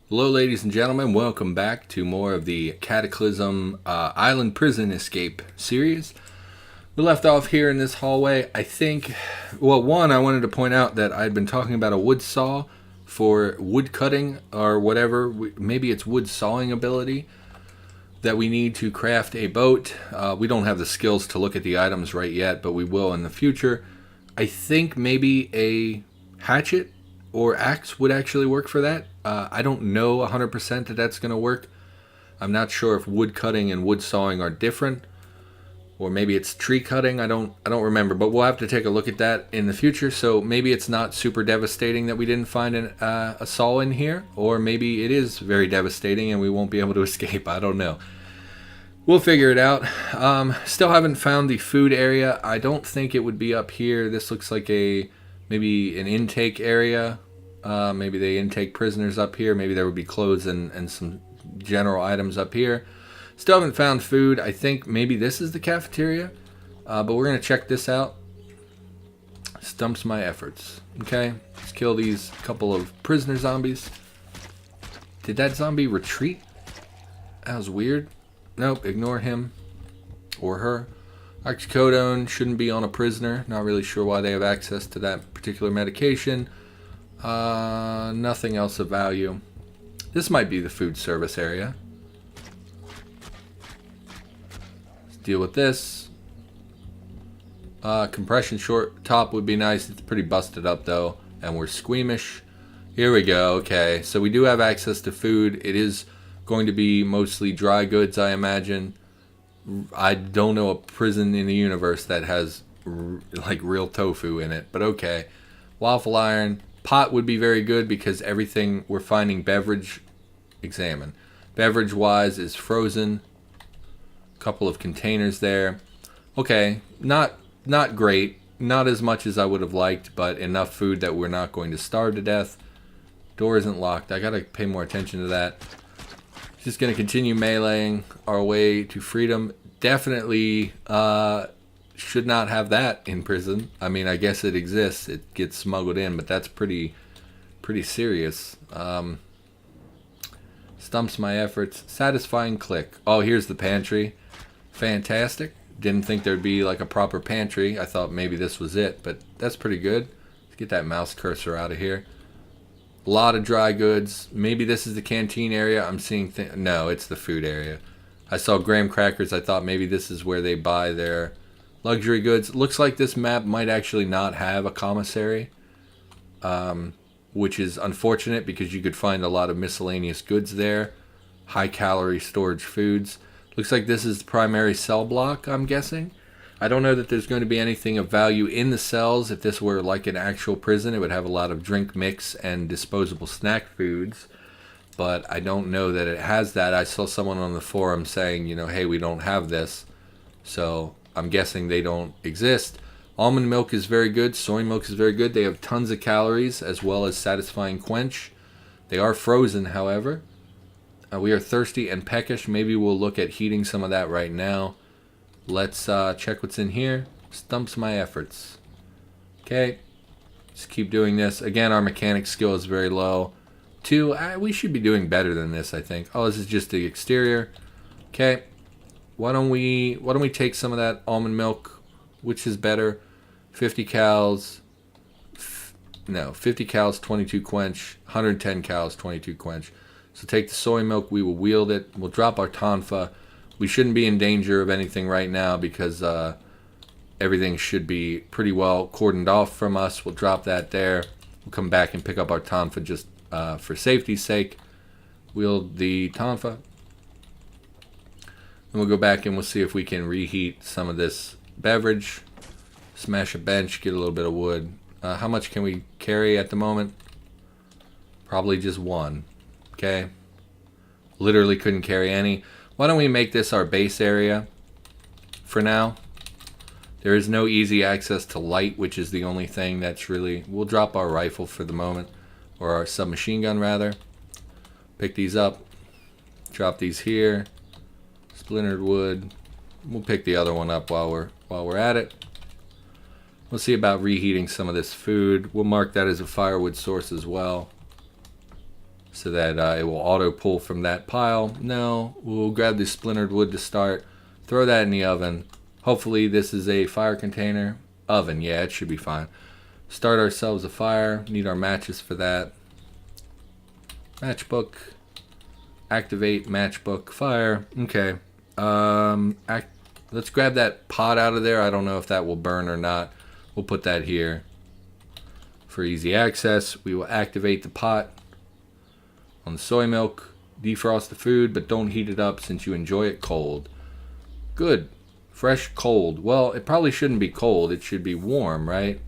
Hello, ladies and gentlemen. Welcome back to more of the Cataclysm Island Prison Escape series. We left off here in this hallway. I think, well, one, I wanted to point out that I'd been talking about a wood saw for wood cutting or whatever. Maybe it's wood sawing ability that we need to craft a boat. We don't have the skills to look at the items right yet, but we will in the future. I think maybe a hatchet or axe would actually work for that. I don't know 100% that that's going to work. I'm not sure if wood cutting and wood sawing are different, or maybe it's tree cutting. I don't remember, but we'll have to take a look at that in the future. So maybe it's not super devastating that we didn't find a saw in here, or maybe it is very devastating and we won't be able to escape. I don't know. We'll figure it out. Still haven't found the food area. I don't think it would be up here. This looks like maybe an intake area. Maybe they intake prisoners up here. Maybe there would be clothes and some general items up here. Still haven't found food. I think maybe this is the cafeteria. But we're going to check this out. Stumps my efforts. Okay, let's kill these couple of prisoner zombies. Did that zombie retreat? That was weird. Nope, ignore him or her. Oxycodone shouldn't be on a prisoner. Not really sure why they have access to that particular medication. Nothing else of value. This might be the food service area. Let's deal with this. Compression short top would be nice. It's pretty busted up though, and we're squeamish. Here we go. Okay, so we do have access to food. It is going to be mostly dry goods, I imagine. I don't know a prison in the universe that has like real tofu in it, but okay. Waffle iron. Pot would be very good because everything we're finding beverage wise is frozen. Couple of containers there. Okay, not great. Not as much as I would have liked, but enough food that we're not going to starve to death. Door isn't locked. I gotta pay more attention to that. Just gonna continue meleeing our way to freedom. Definitely should not have that in prison. I mean, I guess it exists. It gets smuggled in, but that's pretty serious. Stumps my efforts. Satisfying click. Oh, here's the pantry. Fantastic. Didn't think there'd be like a proper pantry. I thought maybe this was it, but that's pretty good. Let's get that mouse cursor out of here. A lot of dry goods. Maybe this is the canteen area. I'm seeing no, it's the food area. I saw graham crackers. I thought maybe this is where they buy their luxury goods. Looks like this map might actually not have a commissary, which is unfortunate because you could find a lot of miscellaneous goods there. High calorie storage foods. Looks like this is the primary cell block, I'm guessing. I don't know that there's going to be anything of value in the cells. If this were like an actual prison, it would have a lot of drink mix and disposable snack foods. But I don't know that it has that. I saw someone on the forum saying, hey, we don't have this. So I'm guessing they don't exist. Almond milk is very good. Soy milk is very good. They have tons of calories as well as satisfying quench. They are frozen, however. We are thirsty and peckish. Maybe we'll look at heating some of that right now. Let's check what's in here. Stumps my efforts. Okay. Just keep doing this. Again, our mechanic skill is very low. 2, we should be doing better than this, I think. Oh, this is just the exterior. Okay. Why don't we take some of that almond milk? Which is better? 50 cals. 50 cals, 22 quench. 110 cals, 22 quench. So take the soy milk. We will wield it. We'll drop our tonfa. We shouldn't be in danger of anything right now because everything should be pretty well cordoned off from us. We'll drop that there. We'll come back and pick up our tonfa just for safety's sake. Wield the tonfa. And we'll go back and we'll see if we can reheat some of this beverage. Smash a bench, get a little bit of wood. How much can we carry at the moment? Probably just 1. Okay. Literally couldn't carry any. Why don't we make this our base area for now? There is no easy access to light, which is the only thing that's really... We'll drop our rifle for the moment. Or our submachine gun, rather. Pick these up. Drop these here. Splintered wood. We'll pick the other one up while we're at it. We'll see about reheating some of this food. We'll mark that as a firewood source as well. so that it will auto pull from that pile. No, we'll grab the splintered wood to start, throw that in the oven. Hopefully this is a fire container. Oven, yeah, it should be fine. Start ourselves a fire. Need our matches for that. Matchbook. Activate matchbook. Fire. Okay. Let's grab that pot out of there. I don't know if that will burn or not. We'll put that here for easy access. We will activate the pot on the soy milk. Defrost the food, but don't heat it up since you enjoy it cold. Good. Fresh cold. Well, it probably shouldn't be cold. It should be warm, right?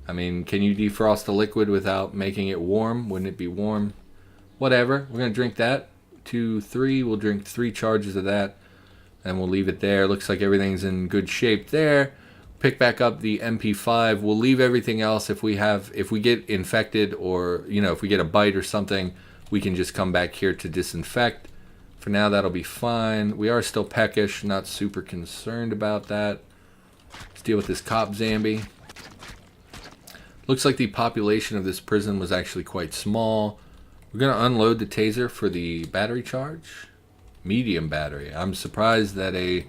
I mean, can you defrost a liquid without making it warm? Wouldn't it be warm? Whatever. We're going to drink that. 2, 3. We'll drink 3 charges of that. And we'll leave it there. Looks like everything's in good shape there. Pick back up the MP5. We'll leave everything else. If we get infected, or if we get a bite or something, we can just come back here to disinfect. For now, that'll be fine. We are still peckish, not super concerned about that. Let's deal with this cop zombie. Looks like the population of this prison was actually quite small. We're going to unload the taser for the battery charge. Medium battery. I'm surprised that a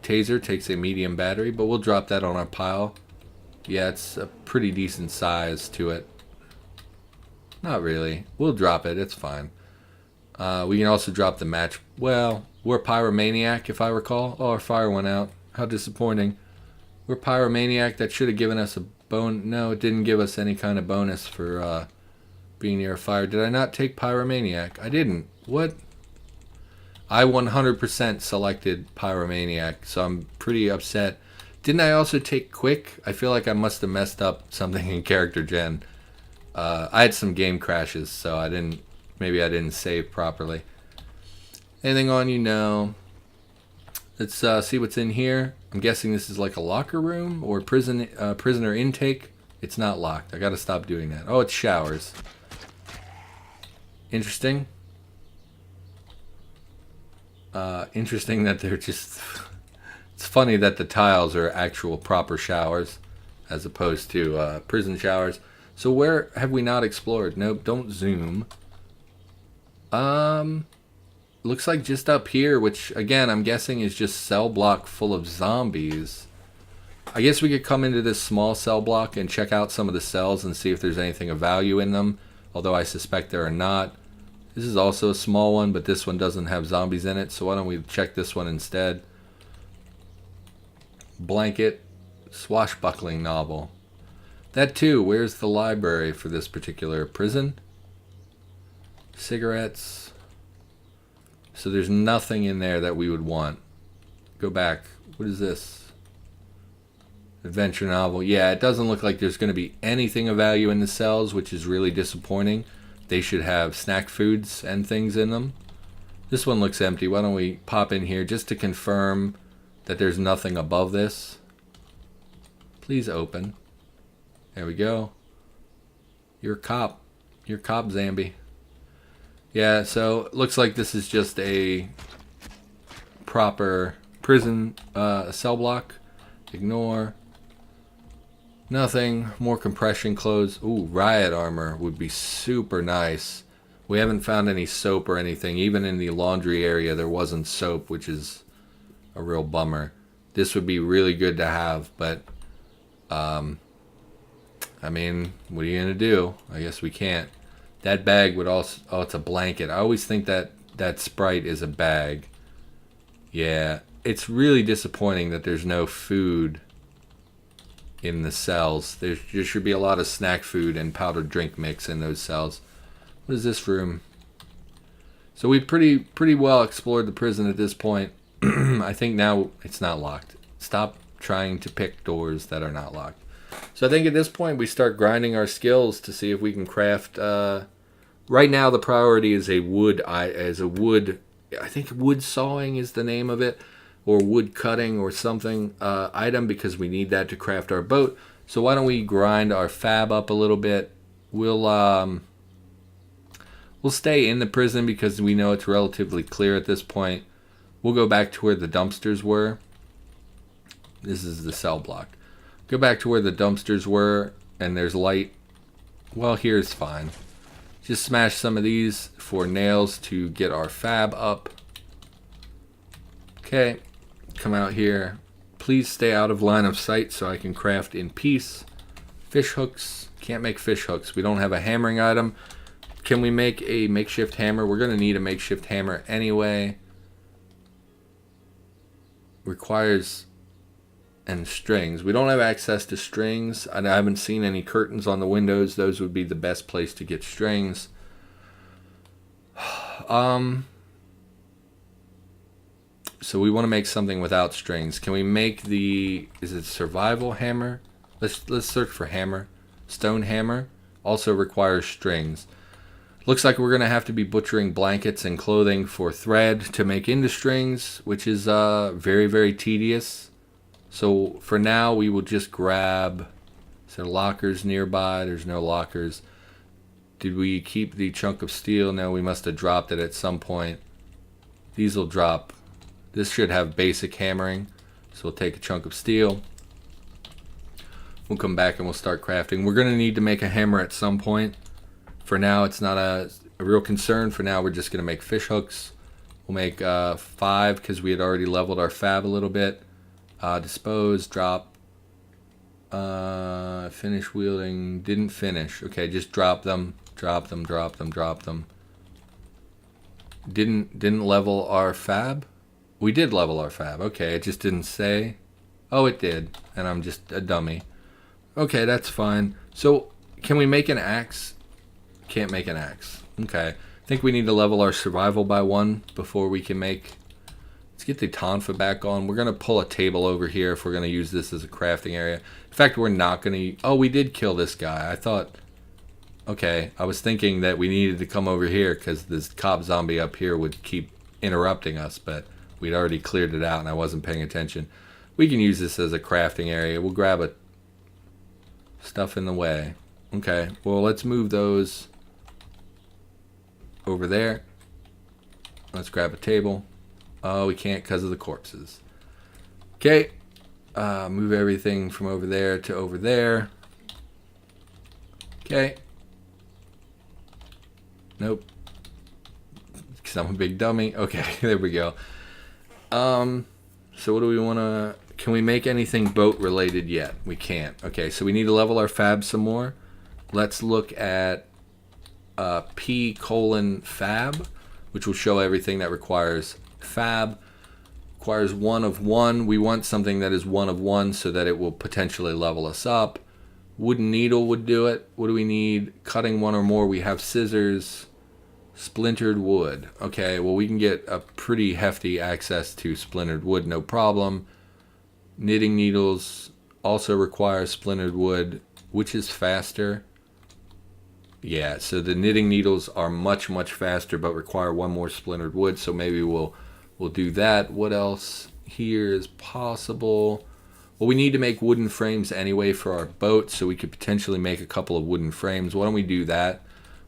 taser takes a medium battery, but we'll drop that on our pile. Yeah, it's a pretty decent size to it. Not really. We'll drop it. It's fine. We can also drop the match. Well, we're Pyromaniac, if I recall. Oh, our fire went out. How disappointing. We're Pyromaniac. That should have given us a bone. No, it didn't give us any kind of bonus for being near a fire. Did I not take Pyromaniac? I didn't. What? I 100% selected Pyromaniac, so I'm pretty upset. Didn't I also take Quick? I feel like I must have messed up something in character gen. I had some game crashes, so maybe I didn't save properly. Anything on you? No. Let's see what's in here. I'm guessing this is like a locker room or prisoner intake. It's not locked. I gotta stop doing that. Oh, it's showers. Interesting. Interesting that they're just... It's funny that the tiles are actual proper showers as opposed to prison showers. So where have we not explored? Nope, don't zoom. Looks like just up here, which again I'm guessing is just cell block full of zombies. I guess we could come into this small cell block and check out some of the cells and see if there's anything of value in them, although I suspect there are not. This is also a small one, but this one doesn't have zombies in it, so why don't we check this one instead. Blanket, swashbuckling novel. That too. Where's the library for this particular prison? Cigarettes. So there's nothing in there that we would want. Go back. What is this? Adventure novel. Yeah, it doesn't look like there's going to be anything of value in the cells, which is really disappointing. They should have snack foods and things in them. This one looks empty. Why don't we pop in here just to confirm that there's nothing above this. Please open. There we go. You're a cop. You're a cop, Zambi. Yeah, so it looks like this is just a proper prison cell block. Ignore. Nothing. More compression clothes. Ooh, riot armor would be super nice. We haven't found any soap or anything. Even in the laundry area there wasn't soap, which is a real bummer. This would be really good to have, but I mean, what are you going to do? I guess we can't. That bag would also... Oh, it's a blanket. I always think that that Sprite is a bag. Yeah. It's really disappointing that there's no food in the cells. There should be a lot of snack food and powdered drink mix in those cells. What is this room? So we've pretty well explored the prison at this point. I think now it's not locked. Stop trying to pick doors that are not locked. So I think at this point we start grinding our skills to see if we can craft. Right now the priority is a wood. I think wood sawing is the name of it, or wood cutting or something item, because we need that to craft our boat. So why don't we grind our fab up a little bit? We'll stay in the prison because we know it's relatively clear at this point. We'll go back to where the dumpsters were. This is the cell block. Go back to where the dumpsters were, and there's light. Well, here's fine. Just smash some of these for nails to get our fab up. Okay, come out here. Please stay out of line of sight so I can craft in peace. Fish hooks. Can't make fish hooks. We don't have a hammering item. Can we make a makeshift hammer? We're going to need a makeshift hammer anyway. Requires... and strings. We don't have access to strings. I haven't seen any curtains on the windows. Those would be the best place to get strings. So we want to make something without strings. Can we make the... is it survival hammer? Let's search for hammer. Stone hammer also requires strings. Looks like we're going to have to be butchering blankets and clothing for thread to make into strings, which is very, very tedious. So for now, we will just grab... is there lockers nearby? There's no lockers. Did we keep the chunk of steel? No, we must have dropped it at some point. These will drop. This should have basic hammering. So we'll take a chunk of steel. We'll come back and we'll start crafting. We're going to need to make a hammer at some point. For now, it's not a real concern. For now, we're just going to make fish hooks. We'll make 5 because we had already leveled our fab a little bit. Dispose, drop, finish wielding, didn't finish. Okay, just drop them, drop them, drop them, drop them. Didn't level our fab? We did level our fab. Okay, it just didn't say. Oh, it did, and I'm just a dummy. Okay, that's fine. So, can we make an axe? Can't make an axe. Okay, I think we need to level our survival by 1 before we can make... Let's get the tonfa back on. We're going to pull a table over here if we're going to use this as a crafting area. In fact, we're not going to... oh, we did kill this guy. I thought... okay, I was thinking that we needed to come over here because this cop zombie up here would keep interrupting us, but we'd already cleared it out and I wasn't paying attention. We can use this as a crafting area. We'll grab a... stuff in the way. Okay, well, let's move those over there. Let's grab a table. Oh, we can't because of the corpses. Okay. Move everything from over there to over there. Okay. Nope. Because I'm a big dummy. Okay, there we go. So what do we want to... can we make anything boat related yet? We can't. Okay, so we need to level our fab some more. Let's look at P:/fab, which will show everything that requires fab. Requires 1 of 1. We want something that is 1 of 1 so that it will potentially level us up. Wooden needle would do it. What do we need? Cutting 1 or more. We have scissors. Splintered wood. Okay, well, we can get a pretty hefty access to splintered wood, no problem. Knitting needles also require splintered wood, which is faster. Yeah, so the knitting needles are much, much faster, but require 1 more splintered wood, so maybe we'll do that. What else here is possible? Well, we need to make wooden frames anyway for our boat, so we could potentially make a couple of wooden frames. Why don't we do that?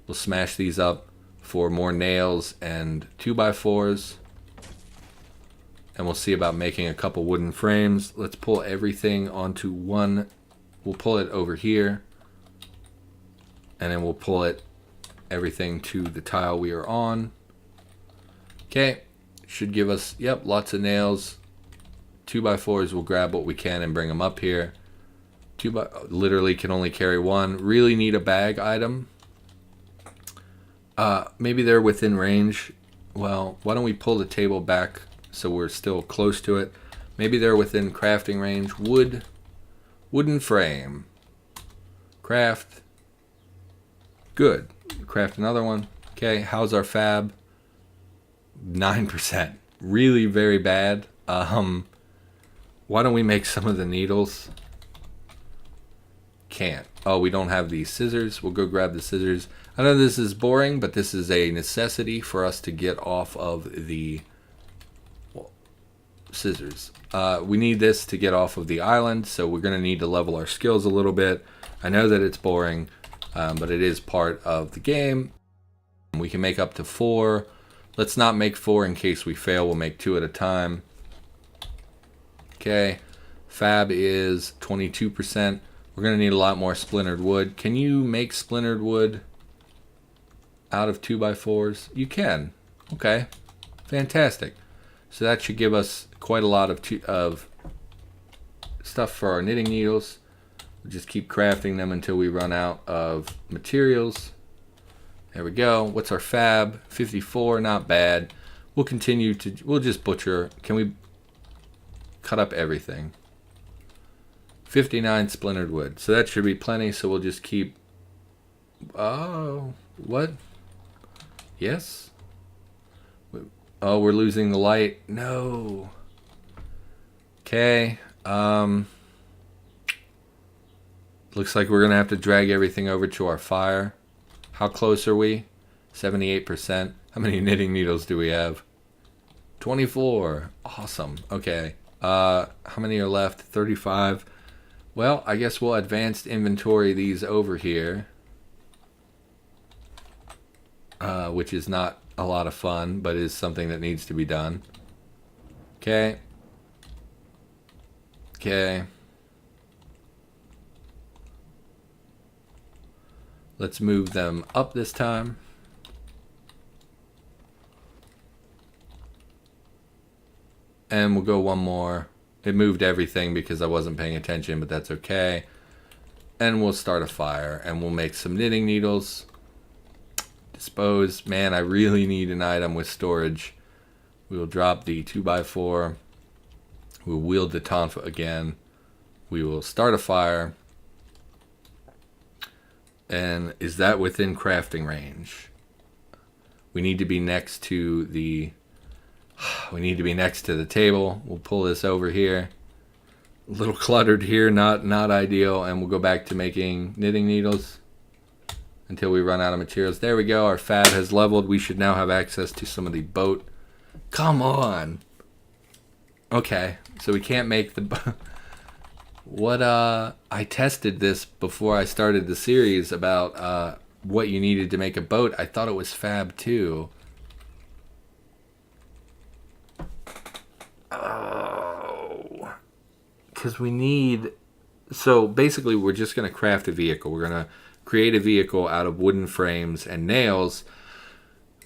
We'll smash these up for more nails and 2x4s. And we'll see about making a couple wooden frames. Let's pull everything onto one. We'll pull it over here. And then we'll pull it everything to the tile we are on. Okay. Should give us, yep, lots of nails. 2x4s, we'll grab what we can and bring them up here. Literally can only carry 1. Really need a bag item. Maybe they're within range. Well, why don't we pull the table back so we're still close to it. Maybe they're within crafting range. Wooden frame. Craft. Good. Craft another one. Okay, how's our fab? 9%. Really very bad. Why don't we make some of the needles? Can't. Oh, we don't have these scissors. We'll go grab the scissors. I know this is boring, but this is a necessity for us to get off of the scissors. We need this to get off of the island, so we're going to need to level our skills a little bit. I know that it's boring, but it is part of the game. We can make up to 4. Let's not make 4 in case we fail. We'll make 2 at a time. Okay. Fab is 22%. We're going to need a lot more splintered wood. Can you make splintered wood? out of 2x4s? You can. Okay. Fantastic. So that should give us quite a lot of stuff for our knitting needles. We'll just keep crafting them until we run out of materials. There we go. What's our fab? 54, not bad. We'll continue to, we'll just butcher. Can we cut up everything? 59 splintered wood. So that should be plenty, so we'll just keep, oh, what? Yes? Oh, we're losing the light. No. Okay. Looks like we're going to have to drag everything over to our fire. How close are we? 78%. How many knitting needles do we have? 24. Awesome. Okay. How many are left? 35. Well, I guess we'll advanced inventory these over here. Which is not a lot of fun, but is something that needs to be done. Okay. Okay. Let's move them up this time. And we'll go one more. It moved everything because I wasn't paying attention, but that's okay. And we'll start a fire and we'll make some knitting needles. Dispose. Man, I really need an item with storage. We will drop the 2x4. We'll wield the tonfa again. We will start a fire. And is that within crafting range? We need to be next to the table. We'll pull this over here. A little cluttered here, not ideal, and we'll go back to making knitting needles until we run out of materials. There we go. Our fab has leveled. We should now have access to some of the boat. Come on. Okay, so we can't make the boat. What I tested this before I started the series about what you needed to make a boat. I thought it was Fab 2. Oh, because we need. So basically, we're just going to craft a vehicle. We're going to create a vehicle out of wooden frames and nails.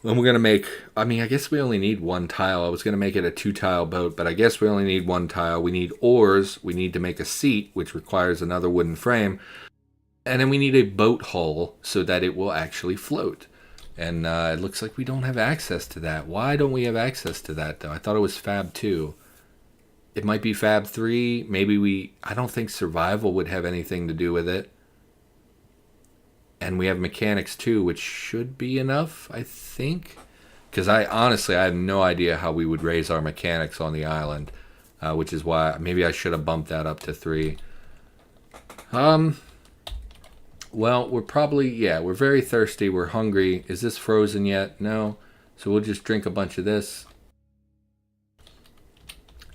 And we're going to make, I mean, I guess we only need one tile. I was going to make it a 2-tile boat, but I guess we only need one tile. We need oars. We need to make a seat, which requires another wooden frame. And then we need a boat hull so that it will actually float. And it looks like we don't have access to that. Why don't we have access to that, though? I thought it was Fab 2. It might be Fab 3. Maybe I don't think survival would have anything to do with it. And we have mechanics too, which should be enough, I think. Because I have no idea how we would raise our mechanics on the island. Which is why maybe I should have bumped that up to 3. Well, we're probably, we're very thirsty. We're hungry. Is this frozen yet? No. So we'll just drink a bunch of this.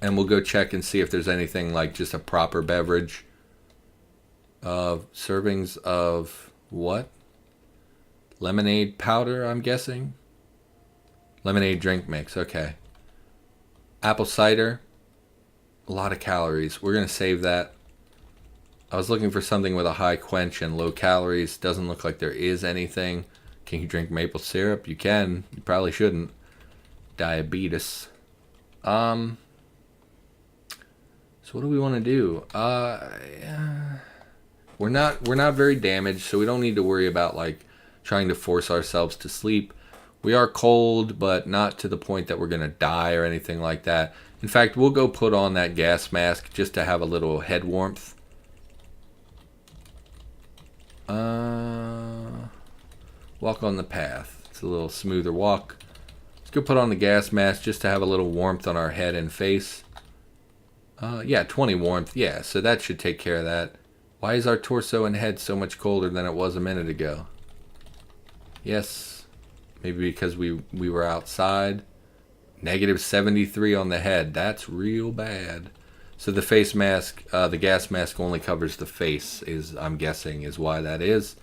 And we'll go check and see if there's anything like just a proper beverage. Servings of... what? Lemonade powder, I'm guessing? Lemonade drink mix, okay. Apple cider. A lot of calories. We're going to save that. I was looking for something with a high quench and low calories. Doesn't look like there is anything. Can you drink maple syrup? You can. You probably shouldn't. Diabetes. So what do we want to do? We're not very damaged, so we don't need to worry about like trying to force ourselves to sleep. We are cold, but not to the point that we're going to die or anything like that. In fact, we'll go put on that gas mask just to have a little head warmth. Walk on the path. It's a little smoother walk. Let's go put on the gas mask just to have a little warmth on our head and face. 20 warmth. Yeah, so that should take care of that. Why is our torso and head so much colder than it was a minute ago? Yes, maybe because we were outside. Negative 73 on the head. That's real bad. So the face mask, the gas mask only covers the face, I'm guessing is why that is.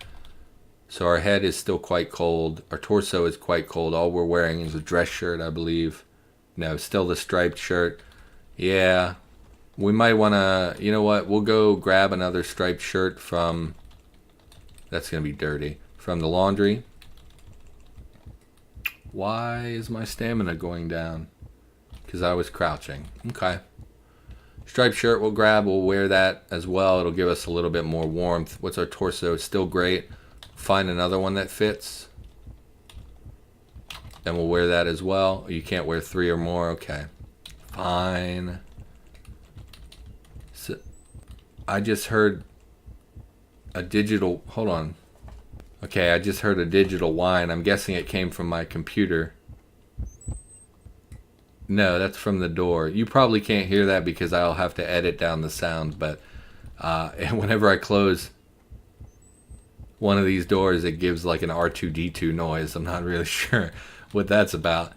So our head is still quite cold. Our torso is quite cold. All we're wearing is a dress shirt, I believe. No, still the striped shirt. Yeah. We might want to, you know what, we'll go grab another striped shirt from, that's going to be dirty, from the laundry. Why is my stamina going down? Because I was crouching. Okay. Striped shirt we'll grab. We'll wear that as well. It'll give us a little bit more warmth. What's our torso? Still great. Find another one that fits. And we'll wear that as well. You can't wear 3 or more. Okay. Fine. So, I just heard a digital... Hold on. Okay, I just heard a digital whine. I'm guessing it came from my computer. No, that's from the door. You probably can't hear that because I'll have to edit down the sound. But whenever I close one of these doors, it gives like an R2-D2 noise. I'm not really sure what that's about.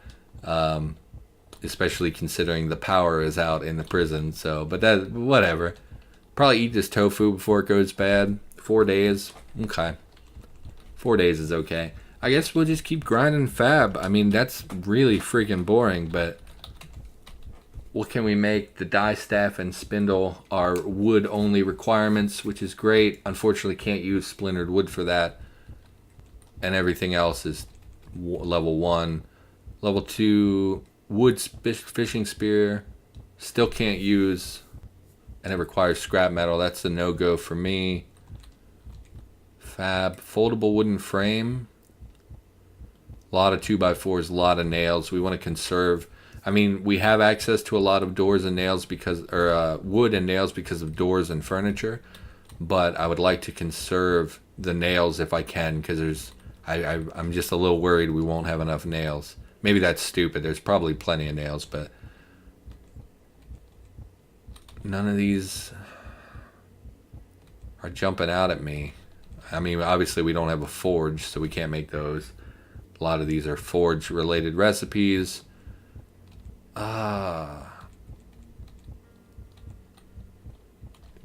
Especially considering the power is out in the prison. So, but that, whatever. Probably eat this tofu before it goes bad. 4 days. Okay. 4 days is okay. I guess we'll just keep grinding fab. I mean, that's really freaking boring, but what can we make? The die staff and spindle are wood only requirements, which is great. Unfortunately, can't use splintered wood for that. And everything else is level 1. Level 2, wood fishing spear. Still can't use, and it requires scrap metal. That's a no-go for me. Fab. Foldable wooden frame. A lot of 2x4s, a lot of nails. We want to conserve. I mean, we have access to a lot of doors and nails because, or wood and nails because of doors and furniture. But I would like to conserve the nails if I can, because I'm just a little worried we won't have enough nails. Maybe that's stupid. There's probably plenty of nails, but none of these are jumping out at me. I mean, obviously we don't have a forge, so we can't make those. A lot of these are forge-related recipes.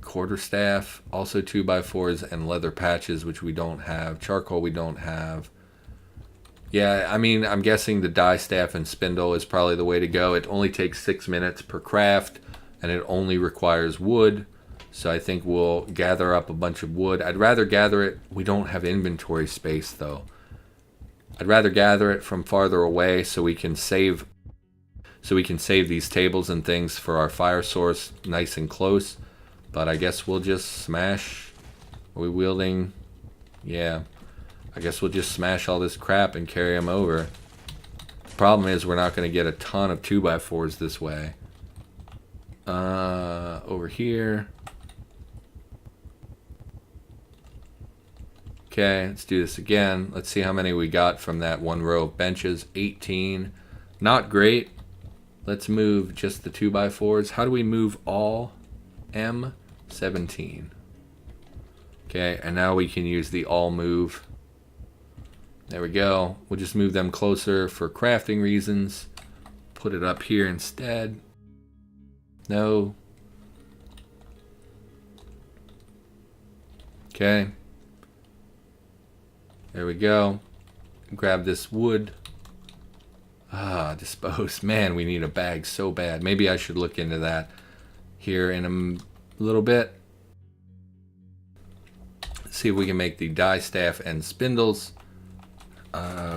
Quarterstaff, also 2x4s, and leather patches, which we don't have. Charcoal we don't have. Yeah, I mean, I'm guessing the die staff and spindle is probably the way to go. It only takes 6 minutes per craft, and it only requires wood. So I think we'll gather up a bunch of wood. I'd rather gather it. We don't have inventory space, though. I'd rather gather it from farther away so we can save these tables and things for our fire source nice and close. But I guess we'll just smash. Are we wielding? Yeah. I guess we'll just smash all this crap and carry them over. The problem is we're not going to get a ton of 2x4s this way. Over here. Okay, let's do this again. Let's see how many we got from that one row of benches. 18. Not great. Let's move just the 2x4s. How do we move all? M? 17. Okay, and now we can use the all move. There we go. We'll just move them closer for crafting reasons. Put it up here instead. No. Okay. There we go. Grab this wood. Dispose. Man, we need a bag so bad. Maybe I should look into that here in a little bit. Let's see if we can make the die staff and spindles.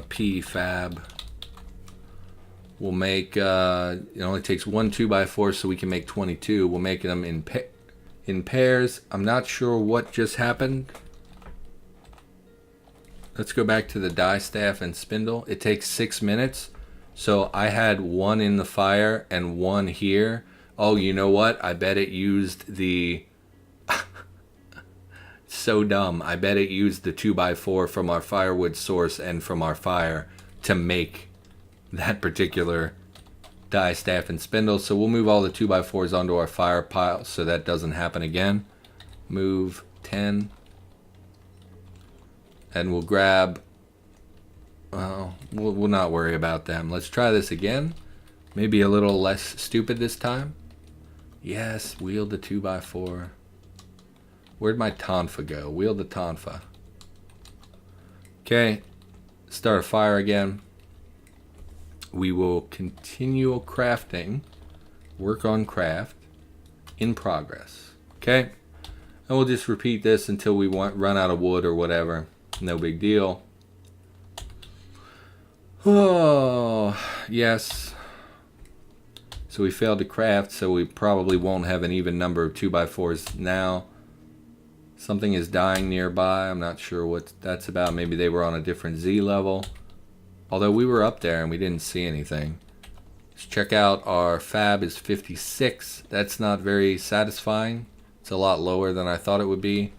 P fab. We'll make, it only takes 1 2x4, so we can make 22. We'll make them in pairs. I'm not sure what just happened. Let's go back to the die staff and spindle. It takes 6 minutes. So I had 1 in the fire and 1 here. Oh, you know what? I bet it used the... So dumb. I bet it used the 2x4 from our firewood source and from our fire to make that particular die staff and spindle. So we'll move all the 2x4s onto our fire pile so that doesn't happen again. Move 10. And we'll grab, well, we'll not worry about them. Let's try this again. Maybe a little less stupid this time. Yes, wield the 2x4. Where'd my tonfa go? Wield the tonfa. Okay, start a fire again. We will continue crafting, work on craft, in progress. Okay, and we'll just repeat this until we run out of wood or whatever. No big deal. Oh, yes. So we failed to craft, so we probably won't have an even number of 2x4s now. Something is dying nearby. I'm not sure what that's about. Maybe they were on a different Z level. Although we were up there and we didn't see anything. Let's check out our fab is 56. That's not very satisfying. It's a lot lower than I thought it would be.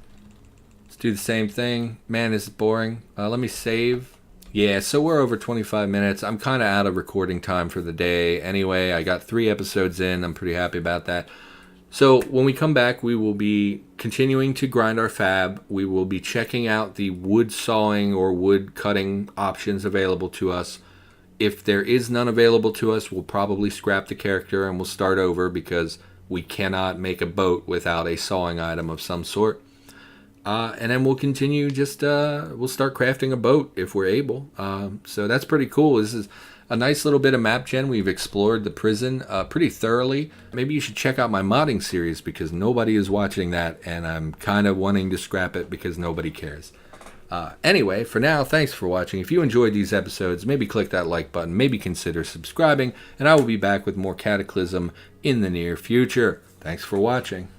Let's do the same thing. Man, this is boring. Let me save. Yeah, so we're over 25 minutes. I'm kind of out of recording time for the day. Anyway, I got 3 episodes in. I'm pretty happy about that. So when we come back, we will be continuing to grind our fab. We will be checking out the wood sawing or wood cutting options available to us. If there is none available to us, we'll probably scrap the character and we'll start over because we cannot make a boat without a sawing item of some sort. And then we'll continue we'll start crafting a boat if we're able. So that's pretty cool. This is a nice little bit of map gen. We've explored the prison pretty thoroughly. Maybe you should check out my modding series because nobody is watching that and I'm kind of wanting to scrap it because nobody cares. Anyway, for now, thanks for watching. If you enjoyed these episodes, maybe click that like button, maybe consider subscribing, and I will be back with more Cataclysm in the near future. Thanks for watching.